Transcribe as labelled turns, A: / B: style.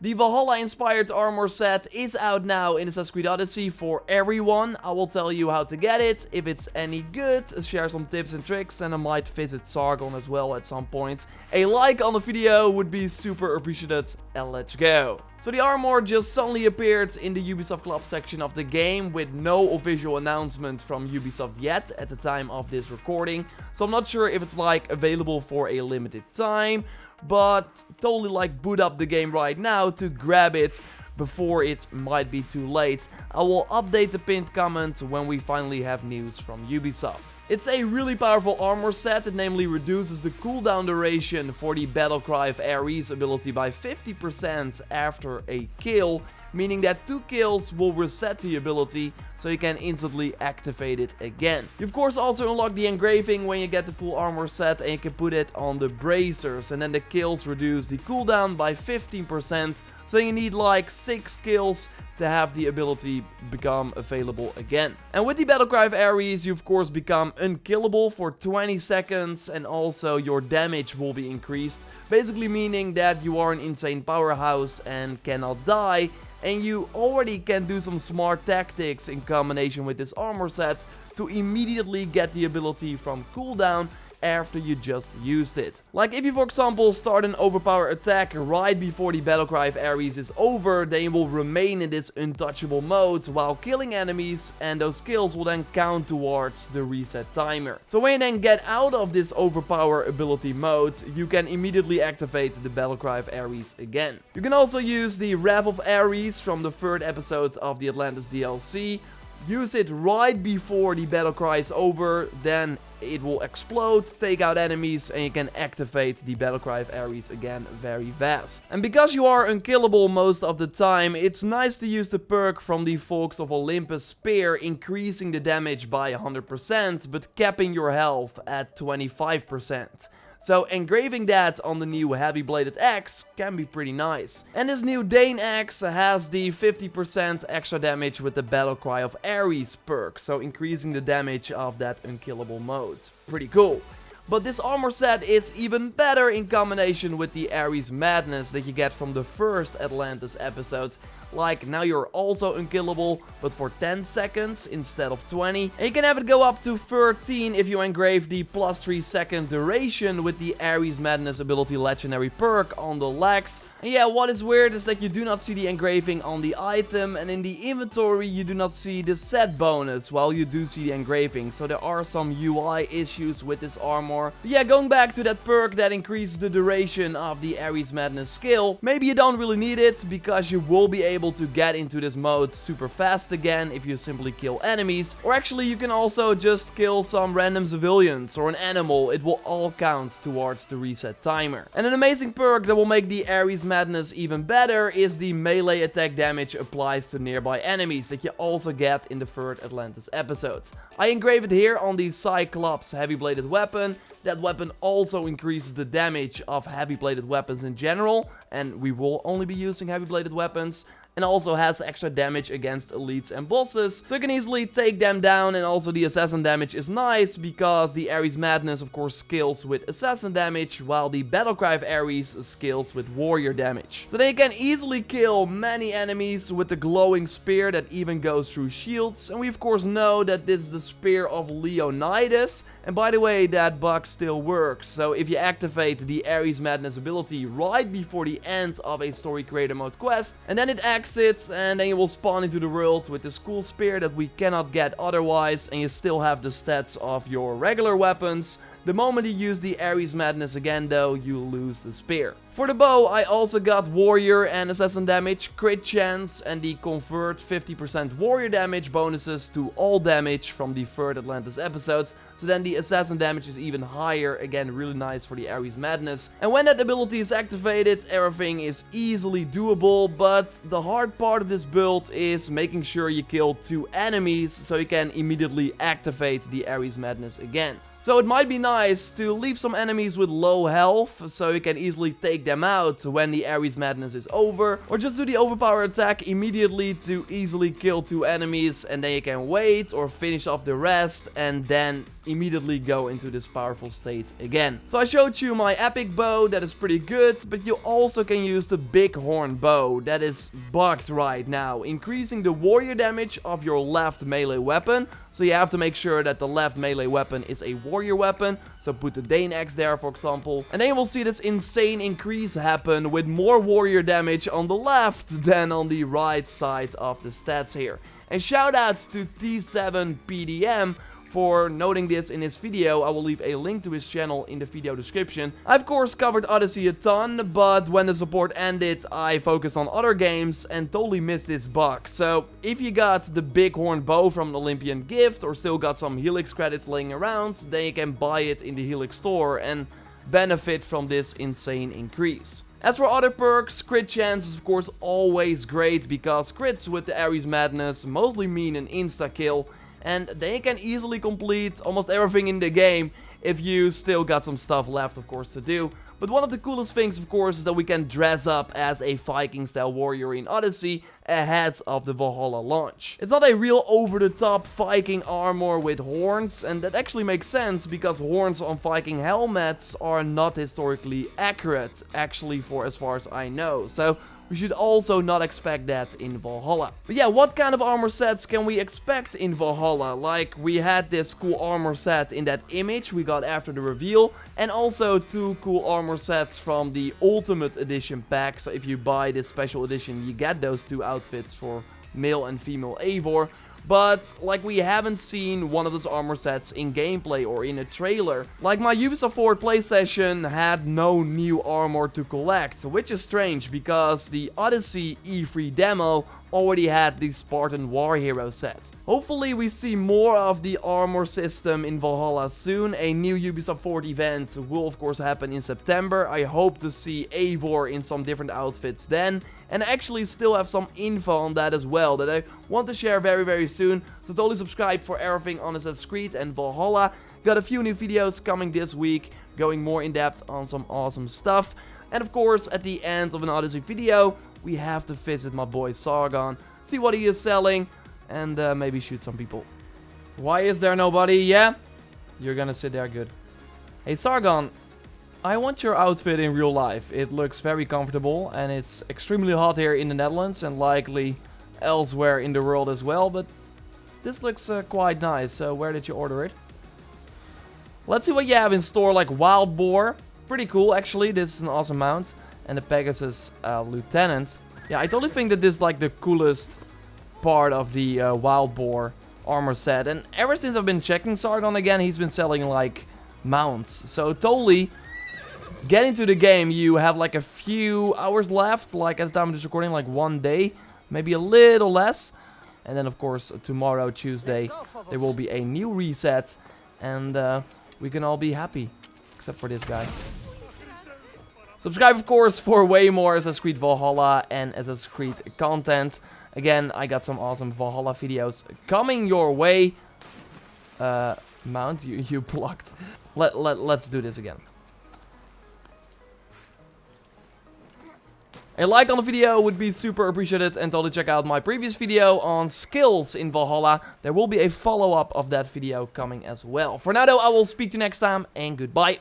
A: The Valhalla-inspired armor set is out now in Assassin's Creed Odyssey for everyone. I will tell you how to get it, if it's any good, share some tips and tricks, and I might visit Sargon as well at some point. A like on the video would be super appreciated, and let's go. So the armor just suddenly appeared in the Ubisoft Club section of the game with no official announcement from Ubisoft yet at the time of this recording. So I'm not sure if it's like available for a limited time, but totally like boot up the game right now to grab it before it might be too late. I will update the pinned comment when we finally have news from Ubisoft. It's a really powerful armor set that namely reduces the cooldown duration for the Battlecry of Aries ability by 50% after a kill, meaning that 2 kills will reset the ability so you can instantly activate it again. You of course also unlock the engraving when you get the full armor set, and you can put it on the bracers, and then the kills reduce the cooldown by 15%, so you need like 6 kills to have the ability become available again. And with the Battlecry of Aries, you of course become unkillable for 20 seconds, and also your damage will be increased, basically meaning that you are an insane powerhouse and cannot die, and you already can do some smart tactics in combination with this armor set to immediately get the ability from cooldown after you just used it. Like if you for example start an overpower attack right before the Battlecry of Aries is over, then you will remain in this untouchable mode while killing enemies, and those kills will then count towards the reset timer. So when you then get out of this overpower ability mode, you can immediately activate the Battlecry of Aries again. You can also use the Wrath of Aries from the 3rd episode of the Atlantis DLC. Use it right before the Battlecry is over, then it will explode, take out enemies, and you can activate the Battlecry of Aries again very fast. And because you are unkillable most of the time, it's nice to use the perk from the Folks of Olympus spear, increasing the damage by 100%, but capping your health at 25%. So engraving that on the new heavy bladed axe can be pretty nice. And this new Dane axe has the 50% extra damage with the Battlecry of Aries perk, so increasing the damage of that unkillable mode. Pretty cool. But this armor set is even better in combination with the Aries Madness that you get from the first Atlantis episode. Like, now you're also unkillable, but for 10 seconds instead of 20. And you can have it go up to 13 if you engrave the plus 3 second duration with the Aries Madness ability legendary perk on the legs. And yeah, what is weird is that you do not see the engraving on the item, and in the inventory you do not see the set bonus, while you do see the engraving. So there are some UI issues with this armor. But yeah, going back to that perk that increases the duration of the Aries Madness skill, maybe you don't really need it, because you will be able to get into this mode super fast again if you simply kill enemies. Or actually you can also just kill some random civilians or an animal. It will all count towards the reset timer. And an amazing perk that will make the Aries Madness even better is the melee attack damage applies to nearby enemies that you also get in the 3rd Atlantis episode. I engrave it here on the Cyclops heavy bladed weapon. That weapon also increases the damage of heavy bladed weapons in general, and we will only be using heavy bladed weapons. And also has extra damage against elites and bosses, so you can easily take them down. And also the assassin damage is nice because the Aries Madness of course scales with assassin damage, while the Battlecry of Aries scales with warrior damage. So they can easily kill many enemies with the glowing spear that even goes through shields. And we of course know that this is the spear of Leonidas. And by the way, that bug still works, so if you activate the Aries Madness ability right before the end of a story creator mode quest, and then it exits, and then you will spawn into the world with this cool spear that we cannot get otherwise, and you still have the stats of your regular weapons. The moment you use the Aries Madness again though, you lose the spear. For the bow, I also got warrior and assassin damage, crit chance, and the convert 50% warrior damage bonuses to all damage from the 3rd Atlantis episode. So then the assassin damage is even higher, again really nice for the Aries Madness. And when that ability is activated, everything is easily doable, but the hard part of this build is making sure you kill 2 enemies so you can immediately activate the Aries Madness again. So it might be nice to leave some enemies with low health, so you can easily take them out when the Aries Madness is over. Or just do the overpower attack immediately to easily kill 2 enemies, and then you can wait or finish off the rest, and then immediately go into this powerful state again. So I showed you my epic bow, that is pretty good, but you also can use the bighorn bow, that is bugged right now, increasing the warrior damage of your left melee weapon. So you have to make sure that the left melee weapon is a warrior weapon. So put the Dane axe there, for example. And then you will see this insane increase happen with more warrior damage on the left than on the right side of the stats here. And shout out to T7PDM for noting this in his video. I will leave a link to his channel in the video description. I of course covered Odyssey a ton, but when the support ended, I focused on other games and totally missed this bug. So if you got the bighorn bow from an Olympian gift or still got some Helix credits laying around, then you can buy it in the Helix store and benefit from this insane increase. As for other perks, crit chance is of course always great because crits with the Aries Madness mostly mean an insta-kill, and they can easily complete almost everything in the game if you still got some stuff left, of course, to do. But one of the coolest things, of course, is that we can dress up as a Viking-style warrior in Odyssey ahead of the Valhalla launch. It's not a real over-the-top Viking armor with horns, and that actually makes sense because horns on Viking helmets are not historically accurate, actually, for as far as I know. So we should also not expect that in Valhalla. But yeah, what kind of armor sets can we expect in Valhalla? Like, we had this cool armor set in that image we got after the reveal, and also 2 cool armor sets from the Ultimate Edition pack. So if you buy this special edition, you get those 2 outfits for male and female Eivor. But, like, we haven't seen one of those armor sets in gameplay or in a trailer. Like, my Ubisoft Forward play session had no new armor to collect, which is strange because the Odyssey E3 demo already had the Spartan War Hero set. Hopefully we see more of the armor system in Valhalla soon. A new Ubisoft Forward event will of course happen in September. I hope to see Eivor in some different outfits then. And I actually still have some info on that as well that I want to share very, very soon. So totally subscribe for everything on Assassin's Creed and Valhalla. Got a few new videos coming this week, going more in depth on some awesome stuff. And of course, at the end of an Odyssey video, we have to visit my boy Sargon, see what he is selling, and maybe shoot some people. Why is there nobody? Yeah? You're gonna sit there, good. Hey Sargon, I want your outfit in real life. It looks very comfortable, and it's extremely hot here in the Netherlands, and likely elsewhere in the world as well, but this looks quite nice. So where did you order it? Let's see what you have in store, like Wild Boar. Pretty cool, actually. This is an awesome mount. And the Pegasus Lieutenant. Yeah, I totally think that this is like the coolest part of the Wild Boar armor set. And ever since I've been checking Sargon again, he's been selling like mounts. So totally get into the game. You have like a few hours left. Like at the time of this recording, like 1 day. Maybe a little less. And then of course tomorrow, Tuesday, there will be a new reset. And we can all be happy. Except for this guy. Subscribe, of course, for way more Assassin's Creed Valhalla and Assassin's Creed content. Again, I got some awesome Valhalla videos coming your way. Mount, you blocked. Let's do this again. A like on the video would be super appreciated, and totally check out my previous video on skills in Valhalla. There will be a follow-up of that video coming as well. For now though, I will speak to you next time, and goodbye.